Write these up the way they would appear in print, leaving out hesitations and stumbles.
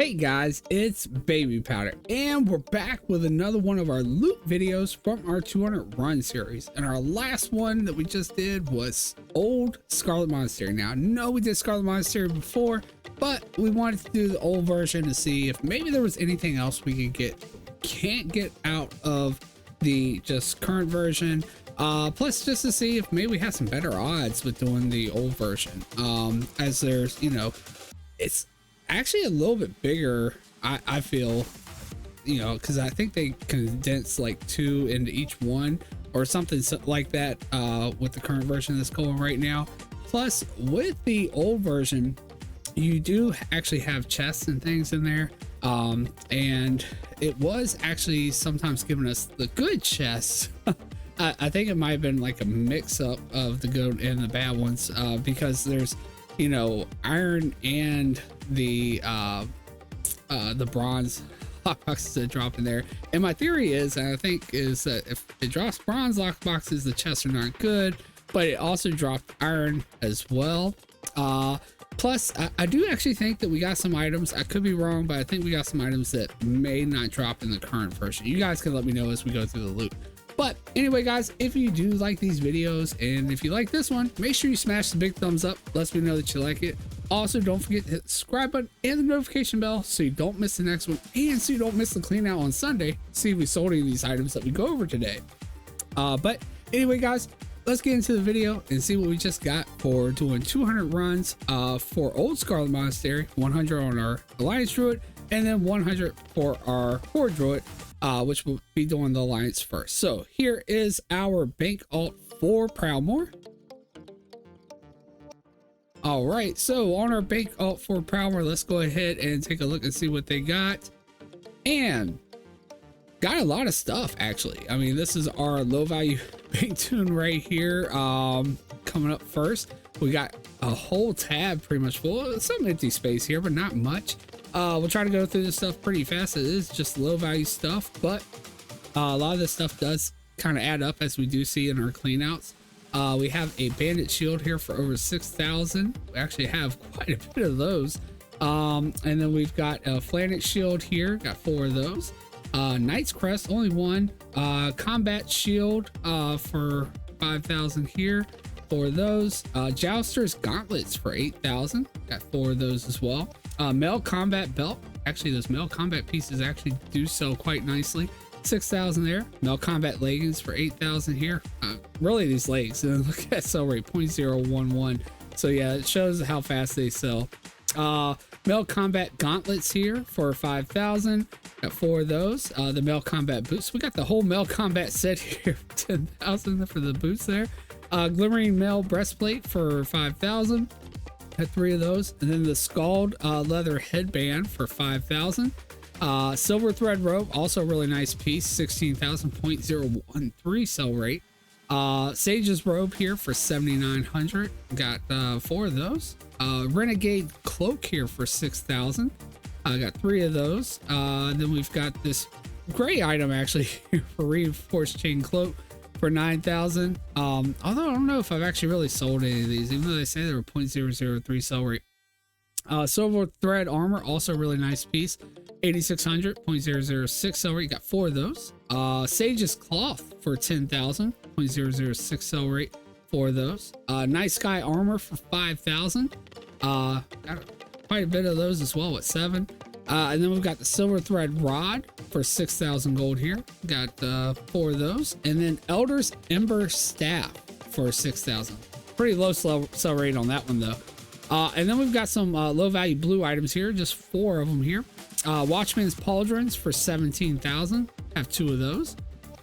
Hey guys, it's Babypowder, and we're back with another one of our loot videos from our 200 run series. And our last one that we just did was old Scarlet Monastery. Now, I know we did Scarlet Monastery before, but we wanted to do the old version to see if maybe there was anything else we could can't get out of the just current version. Plus just to see if maybe we have some better odds with doing the old version. As there's, it's actually a little bit bigger, I feel, because I think they condense like 2 into each one or something like that with the current version that's going right now. Plus with the old version, you do actually have chests and things in there, and it was actually sometimes giving us the good chests. I think it might have been like a mix-up of the good and the bad ones, because there's iron and the bronze lockboxes that drop in there. And my theory is, and I think is that if it drops bronze lockboxes, the chests are not good, but it also dropped iron as well. Plus I do actually think that we got some items, I could be wrong, but I think we got some items that may not drop in the current version. You guys can let me know as we go through the loot. But anyway, guys, if you do like these videos and if you like this one, make sure you smash the big thumbs up. Lets me know that you like it. Also, don't forget to hit the subscribe button and the notification bell so you don't miss the next one, and so you don't miss the clean out on Sunday. See if we sold any of these items that we go over today. But anyway, guys, let's get into the video and see what we just got for doing 200 runs for old Scarlet Monastery, 100 on our Alliance Druid, and then 100 for our Horde Druid, which will be doing the Alliance first. So here is our bank alt for Proudmoore. All right, so on our bank alt for Proudmoore, let's go ahead and take a look and see what they got. And got a lot of stuff, actually. I mean, this is our low value bank tune right here. Coming up first, we got a whole tab pretty much full. Some empty space here, but not much. We'll try to go through this stuff pretty fast. It is just low value stuff, but a lot of this stuff does kind of add up, as we do see in our cleanouts. We have a bandit shield here for over 6,000. We actually have quite a bit of those. And then we've got a flanic shield here, got 4 of those. Knight's crest, only 1. Combat shield for 5,000 here, 4 of those. Jouster's gauntlets for 8,000, got 4 of those as well. Male combat belt, actually those male combat pieces actually do sell quite nicely, 6,000 there. Male combat leggings for 8,000 here. Really, these legs, look at that sell rate, 0.011. So yeah, it shows how fast they sell. Male combat gauntlets here for 5,000, got 4 of those. The male combat boots, we got the whole male combat set here, 10,000 for the boots there. Glimmering male breastplate for 5,000, got 3 of those. And then the scald leather headband for 5,000. Silver thread robe, also a really nice piece, 16,000, 0.013 sell rate. Sage's robe here for 7,900, got 4 of those. Renegade cloak here for 6,000, I got 3 of those. Then we've got this gray item actually for reinforced chain cloak for 9,000. Although I don't know if I've actually really sold any of these, even though they say they were 0.003 sell rate. Silver thread armor, also a really nice piece, 8,600, 0.006 sell rate, got 4 of those. Sage's cloth for 10,000, 0.006 sell rate, 4 of those. Night sky armor for 5,000, got quite a bit of those as well at 7. And then we've got the silver thread rod for 6,000 gold here, got 4 of those. And then Elder's Ember staff for 6,000, pretty low sell rate on that one though. And then we've got some low value blue items here, just 4 of them here. Watchman's pauldrons for 17,000, have 2 of those.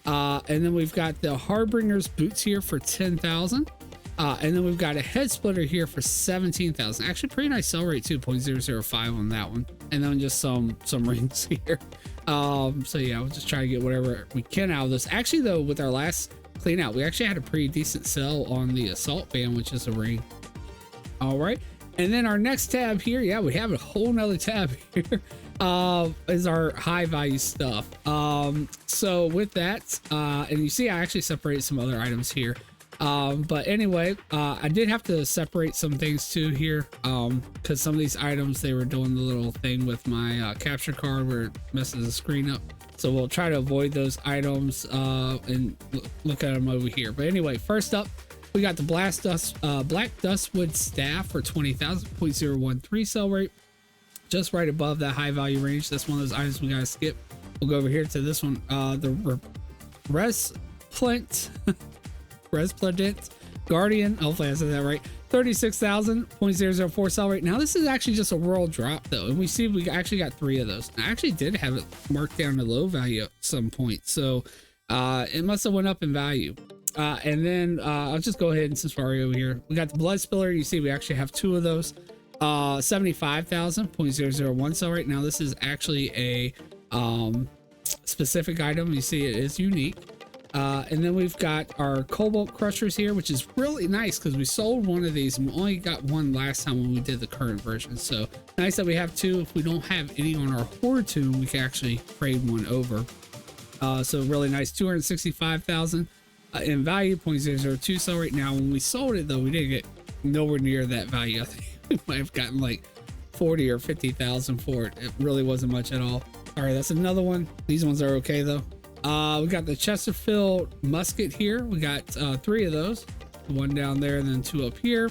And then we've got the Harbinger's boots here for 10,000. And then we've got a head splitter here for 17,000. Actually, pretty nice sell rate too, 0.005 on that one. And then just some rings here. So yeah, we'll just try to get whatever we can out of this. Actually though, with our last clean out, we actually had a pretty decent sell on the assault band, which is a ring. All right. And then our next tab here, yeah, we have a whole nother tab here, is our high value stuff. So with that, and you see I actually separated some other items here. But anyway, I did have to separate some things too here, because some of these items, they were doing the little thing with my capture card where it messes the screen up. So we'll try to avoid those items and look at them over here. But anyway, first up, we got the Black Dustwood Staff for 20,000, 0.013 sell rate, just right above that high value range. That's one of those items we gotta skip. We'll go over here to this one, the Resplendent Guardian. Hopefully I said that right. 36,000, 0.004 sell rate. Now this is actually just a world drop though, and we see we actually got 3 of those. I actually did have it marked down to low value at some point, so it must have went up in value. And then I'll just go ahead and, since we're already over here, we got the Blood Spiller. You see we actually have 2 of those. 75,000, 0.001 sell rate. Now this is actually a specific item. You see it is unique. And then we've got our Cobalt Crushers here, which is really nice because we sold one of these and we only got one last time when we did the current version. So nice that we have 2. If we don't have any on our Horde Tomb, we can actually trade one over. So really nice. 265,000 in value, 0.002 sell rate. Now when we sold it though, we didn't get nowhere near that value. I think we might have gotten like 40 or 50,000 for it. It really wasn't much at all. All right, that's another one. These ones are okay though. We got the Chesterfield musket here. We got 3 of those, 1 down there and then 2 up here.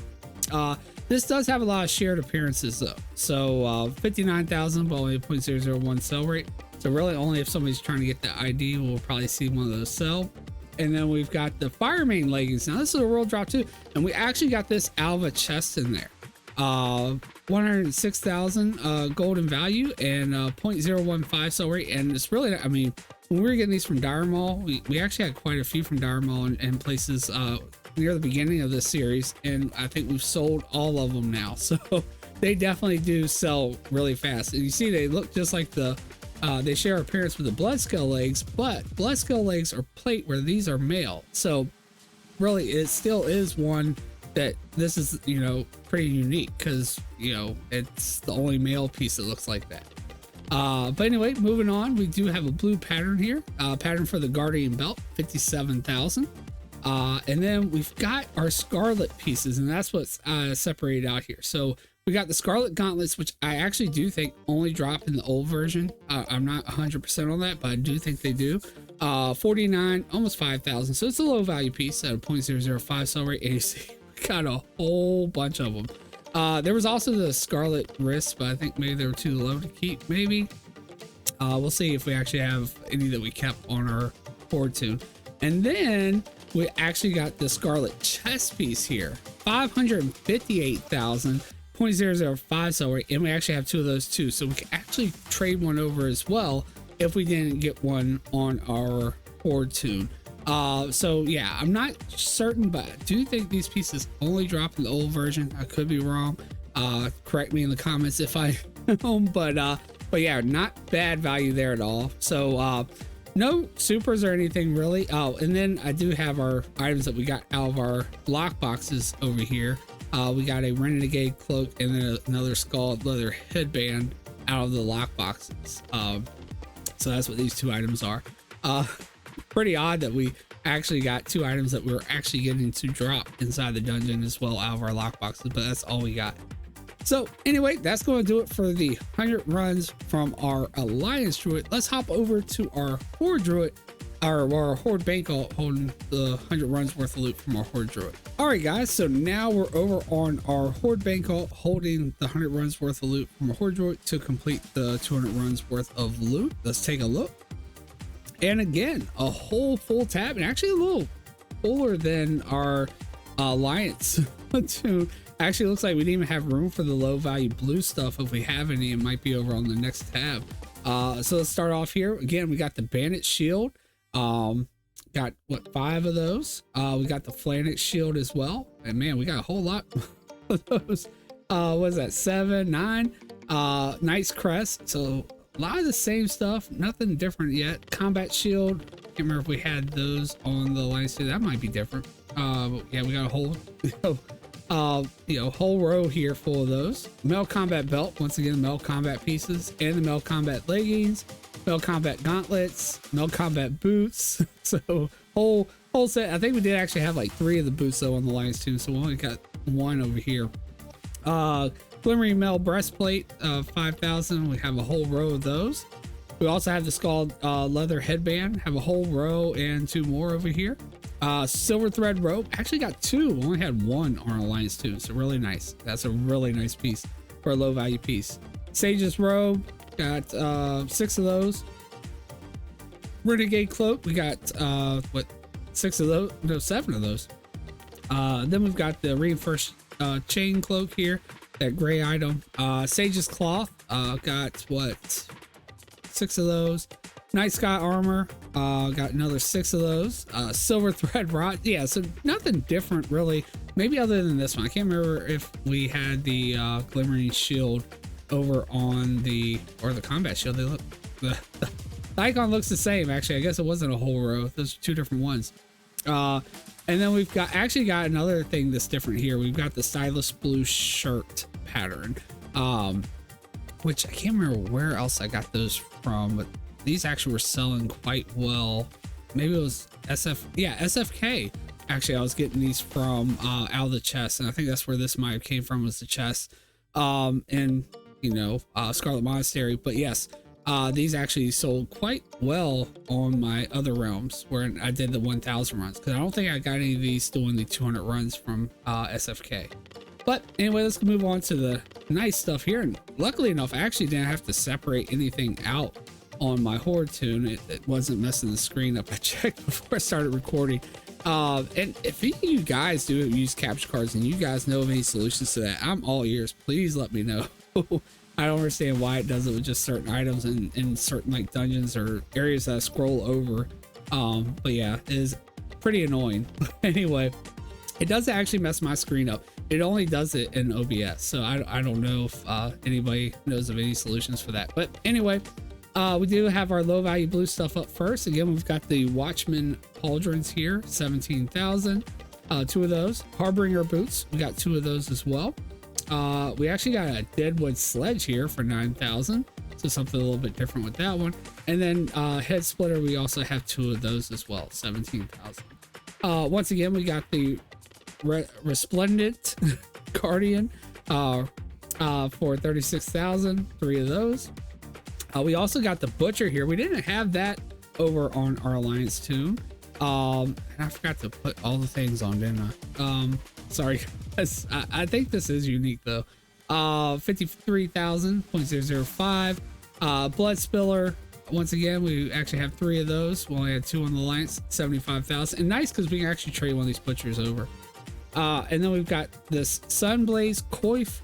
This does have a lot of shared appearances though. So 59,000, but only 0.001 sell rate. So really only if somebody's trying to get the ID, we'll probably see one of those sell. And then we've got the Firemain leggings. Now this is a world drop too, and we actually got this out of a chest in there. 106,000 gold in value and 0.015 sell rate. And it's really, I mean, when we were getting these from Dire Mall, we actually had quite a few from Dire Mall and places near the beginning of this series, and I think we've sold all of them now. So they definitely do sell really fast. And you see they look just like the they share appearance with the Bloodscale legs, but Bloodscale legs are plate where these are male. So really it still is one that this is, you know, pretty unique because, you know, it's the only male piece that looks like that. But anyway, moving on, we do have a blue pattern here, pattern for the Guardian belt, 57,000. And then we've got our Scarlet pieces, and that's what's separated out here. So we got the Scarlet gauntlets, which I actually do think only drop in the old version. I'm not 100% on that, but I do think they do. 49, almost 5,000. So it's a low value piece at a 0.005 sell rate. AC. We got a whole bunch of them. There was also the Scarlet wrists, but I think maybe they were too low to keep. Maybe we'll see if we actually have any that we kept on our Horde Tomb. And then we actually got the Scarlet chest piece here, 558,000, 0.005 sell rate, and we actually have 2 of those too, so we can actually trade one over as well if we didn't get one on our Horde Tomb. So yeah, I'm not certain, but I do think these pieces only drop in the old version. I could be wrong. Correct me in the comments if I am, but yeah, not bad value there at all. So no supers or anything really. Oh, and then I do have our items that we got out of our lock boxes over here. We got a Renegade cloak and then another skull leather headband out of the lock boxes. So that's what these 2 items are. Pretty odd that we actually got 2 items that we were actually getting to drop inside the dungeon as well out of our lock boxes, but that's all we got. So anyway, that's going to do it for the 100 runs from our Alliance Druid. Let's hop over to our Horde Druid, our Horde Bank holding the 100 runs worth of loot from our Horde Druid. All right guys, so now we're over on our Horde Bank holding the 100 runs worth of loot from our Horde Druid to complete the 200 runs worth of loot. Let's take a look. And again, a whole full tab, and actually a little fuller than our Alliance Tomb. Actually looks like we didn't even have room for the low value blue stuff. If we have any, it might be over on the next tab. So let's start off here. Again, we got the Bandit Shield. Got what, 5 of those. We got the Flanix Shield as well. And man, we got a whole lot of those. What is that, 7, 9? Knight's Crest. So a lot of the same stuff, nothing different yet. Combat Shield. Can't remember if we had those on the Alliance. That might be different. But yeah, we got a whole whole row here full of those. Mel Combat Belt, once again, Mel Combat pieces, and the Mel Combat leggings, Mel Combat gauntlets, Mel Combat boots. So whole whole set. I think we did actually have like 3 of the boots though on the Lions too, so we only got 1 over here. Glimmering Mail breastplate, 5,000. We have a whole row of those. We also have the skull leather headband, have a whole row and 2 more over here. Silver thread rope, actually got 2. We only had 1 on our Alliance too, so really nice. That's a really nice piece for a low value piece. Sage's robe, got 6 of those. Renegade cloak, we got 6 of those, no, 7 of those. Then we've got the reinforced chain cloak here, that gray item. Sage's cloth, got 6 of those. Night sky armor, got another 6 of those. Silver thread rod, yeah, so nothing different really, maybe other than this one. I can't remember if we had the glimmering shield over on the, or the combat shield. They look, the icon looks the same actually. I guess it wasn't a whole row, those are 2 different ones. And then we've got another thing that's different here. We've got the stylus blue shirt pattern, which I can't remember where else I got those from, but these actually were selling quite well. Maybe it was SFK. Actually, I was getting these from out of the chest, and I think that's where this might have came from, was the chest. And you know, Scarlet Monastery. But yes, these actually sold quite well on my other realms where I did the 1,000 runs, because I don't think I got any of these doing the 200 runs from SFK. But anyway, let's move on to the nice stuff here. And luckily enough, I actually didn't have to separate anything out on my horde tune. It wasn't messing the screen up. I checked before I started recording. And if any of you guys do use capture cards and you guys know of any solutions to that, I'm all ears. Please let me know. I don't understand why it does it with just certain items in certain like dungeons or areas that I scroll over. But yeah, it is pretty annoying. Anyway, it doesn't actually mess my screen up. It only does it in OBS. So I don't know if anybody knows of any solutions for that. But anyway, we do have our low value blue stuff up first. Again, we've got the Watchman pauldrons here, 17,000. 2 of those. Harbinger boots, we got 2 of those as well. We actually got a Deadwood sledge here for 9,000. So something a little bit different with that one. And then head splitter, we also have 2 of those as well, 17,000. Once again, we got the resplendent guardian for 36,000, 3 of those. We also got the butcher here. We didn't have that over on our Alliance tune. And I forgot to put all the things on, didn't I? Sorry guys. I think this is unique though. 53,000.005. Blood spiller. Once again, we actually have 3 of those. We only had 2 on the Alliance, 75,000. And nice because we can actually trade one of these butchers over. And then we've got this Sunblaze Coif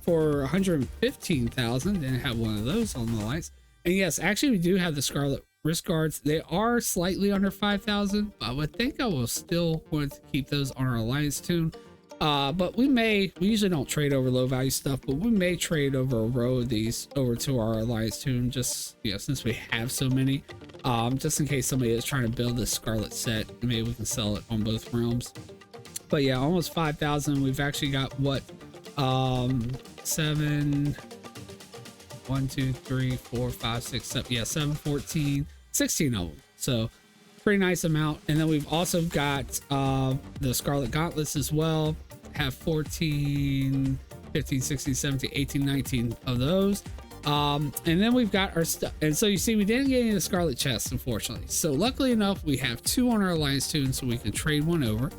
for 115,000. Didn't have one of those on the Alliance. And yes, actually we do have the Scarlet wrist guards. They are slightly under 5,000. I would think I will still want to keep those on our Alliance tune. But we usually don't trade over low value stuff, but we may trade over a row of these over to our Alliance tune, just, you know, since we have so many, just in case somebody is trying to build this Scarlet set, maybe we can sell it on both realms. But yeah, almost 5,000. We've actually got what, 7, 1, 2, 3, 4, 5, 6, 7, yeah, 7, 14, 16 of them. So pretty nice amount. And then we've also got the Scarlet Gauntlets as well. Have 14, 15, 16, 17, 18, 19 of those. And then we've got our stuff. And so you see, we didn't get any of the Scarlet chests, unfortunately. So luckily enough, we have 2 on our Alliance tune, so we can trade one over.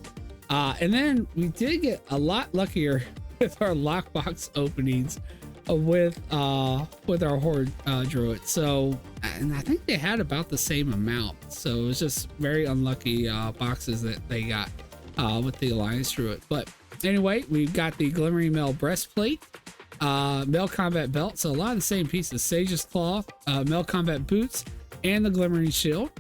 And then we did get a lot luckier with our lockbox openings with our horde druid. So, and I think they had about the same amount. So it was just very unlucky boxes that they got with the Alliance druid. But anyway, we've got the Glimmering Mail breastplate, Mail combat belt. So a lot of the same pieces: Sage's cloth, Mail combat boots, and the Glimmering shield.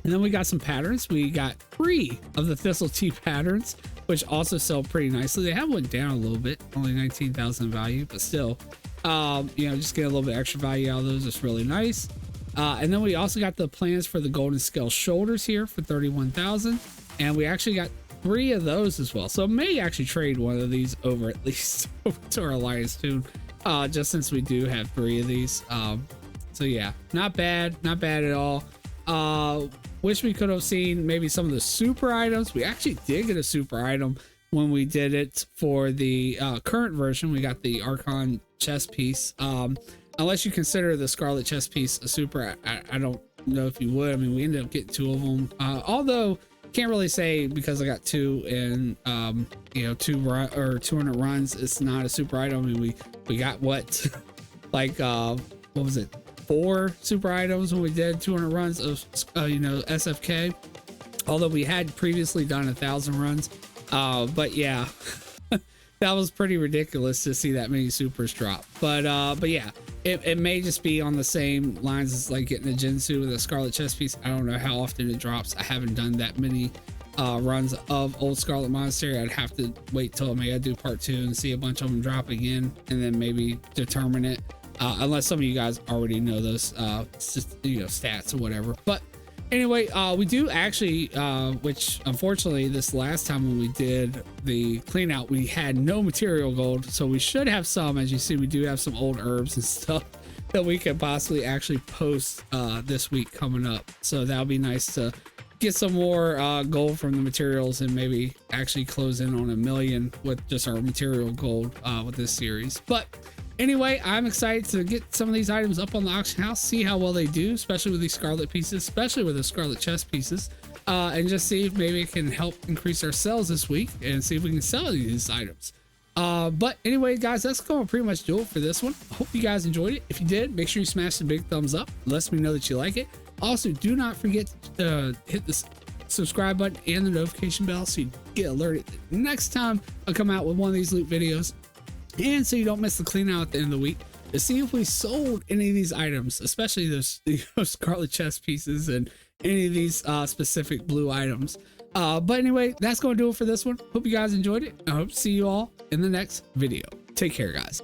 And then we got some patterns. We got 3 of the Thistle Tea patterns, which also sell pretty nicely. They have went down a little bit, only 19,000 value, but still, you know, just get a little bit extra value out of those. It's really nice. And then we also got the plans for the Golden Scale shoulders here for 31,000, and we actually got 3 of those as well. So I may actually trade one of these over at least over to our Alliance tune, just since we do have 3 of these. So yeah, not bad at all. Wish we could have seen maybe some of the super items. We actually did get a super item when we did it for the current version. We got the Archon chest piece. Unless you consider the Scarlet chest piece a super, I don't know if you would. I mean, we ended up getting 2 of them. Although can't really say because I got 2 in you know, 200 runs, it's not a super item. I mean, we got what like what was it, 4 super items when we did 200 runs of you know, SFK, although we had previously done 1,000 runs. But yeah, that was pretty ridiculous to see that many supers drop. But yeah, it may just be on the same lines as like getting a Jinsu with a Scarlet chest piece. I don't know how often it drops. I haven't done that many runs of old Scarlet Monastery. I'd have to wait till maybe I do part 2 and see a bunch of them drop again, and then maybe determine it. Unless some of you guys already know those you know, stats or whatever. But anyway, we do actually, which unfortunately this last time when we did the clean out, we had no material gold. So we should have some. As you see, we do have some old herbs and stuff that we could possibly actually post this week coming up. So that'll be nice to get some more gold from the materials and maybe actually close in on 1 million with just our material gold with this series. But anyway, I'm excited to get some of these items up on the auction house, see how well they do, especially with these Scarlet pieces, especially with the Scarlet chest pieces, and just see if maybe it can help increase our sales this week and see if we can sell these items. But anyway, guys, that's going to pretty much do it for this one. I hope you guys enjoyed it. If you did, make sure you smash the big thumbs up. Let me know that you like it. Also, do not forget to hit the subscribe button and the notification bell so you get alerted next time I come out with one of these loot videos. And so you don't miss the clean out at the end of the week to see if we sold any of these items, especially those Scarlet chest pieces and any of these specific blue items. But anyway, that's going to do it for this one. Hope you guys enjoyed it. I hope to see you all in the next video. Take care, guys.